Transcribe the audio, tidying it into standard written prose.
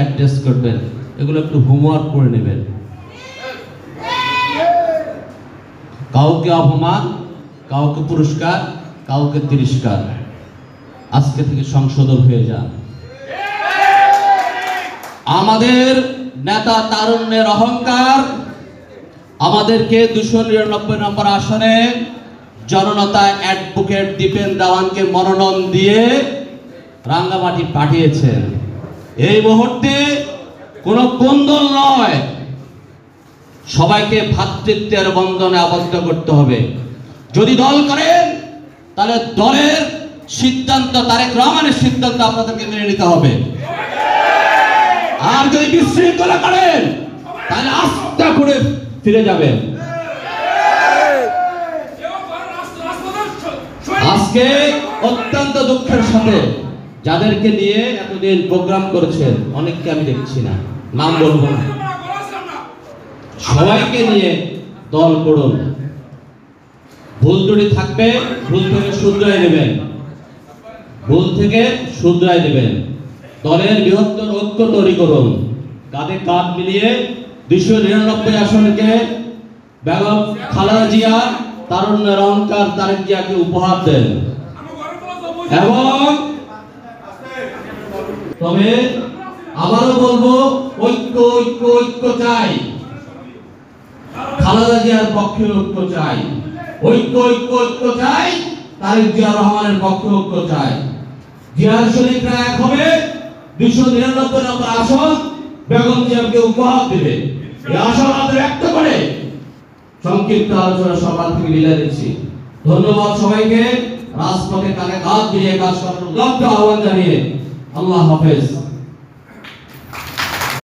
Address করবেন, এগুলো একটু হোমওয়ার্ক করে নেবেন। কাউকে অপমান, কাউকে পুরস্কার, কাউকে তিরস্কার, আজকে থেকে সংশোধন হয়ে যান। আমাদের নেতা তারুণ্যের অহংকার আমাদেরকে 299 নম্বর আসনে জননেতা অ্যাডভোকেট দীপেন দেওয়ানকে মনোনয়ন দিয়ে রাঙ্গামাটি পাঠিয়েছেন। এই মুহূর্তে কোনো কোন্দল নয়, সবাইকে ভ্রাতৃত্বের বন্ধনে আবদ্ধ করতে হবে। যদি দল করেন তাহলে দলের সিদ্ধান্ত, তারেক রহমানের সিদ্ধান্ত আপনাদেরকে মেনে নিতে হবে। আর যদি বিশৃঙ্খলা করেন তাহলে আস্থা করে ফিরে যাবেন। আজকে অত্যন্ত দুঃখের সাথে যাদেরকে নিয়ে এতদিন প্রোগ্রাম করেছেন, অনেককে আমি দেখছি না, নাম বলবো না, সবাইকে নিয়ে দল করুন। ভুল ত্রুটি থাকবে, ভুল থেকে শুধরাই নেবেন, ভুল থেকে শুধরাই নেবেন। দলের বৃহত্তর ঐক্য তৈরি করুন, কাঁধে কাঁধ মিলিয়ে 299 আসনকে বেগম খালেদা জিয়া, তারুণ্যের অহংকার তারেক জিয়াকে উপহার দেন। এবং তবে আবারও বলবো, ঐক্য ঐক্য ঐক্য চাই, খালেদা জিয়ার পক্ষে ঐক্য চাই, ঐক্য ঐক্য ঐক্য চাই, তারেক জিয়া রহমানের পক্ষে ঐক্য চাই। জিয়ার শরীফরা এক হবে, 299 নম্বর আসন বেগম জিয়াকে উপহার দেবে। এই আশাবাদ ব্যক্ত করে সংক্ষিপ্ত আলোচনা সভা থেকে বিদায় দিচ্ছি। ধন্যবাদ সবাইকে। রাজপথে কাঁধে কাঁধ মিলিয়ে কাজ করার আহ্বান জানিয়ে আল্লাহ হাফেজ।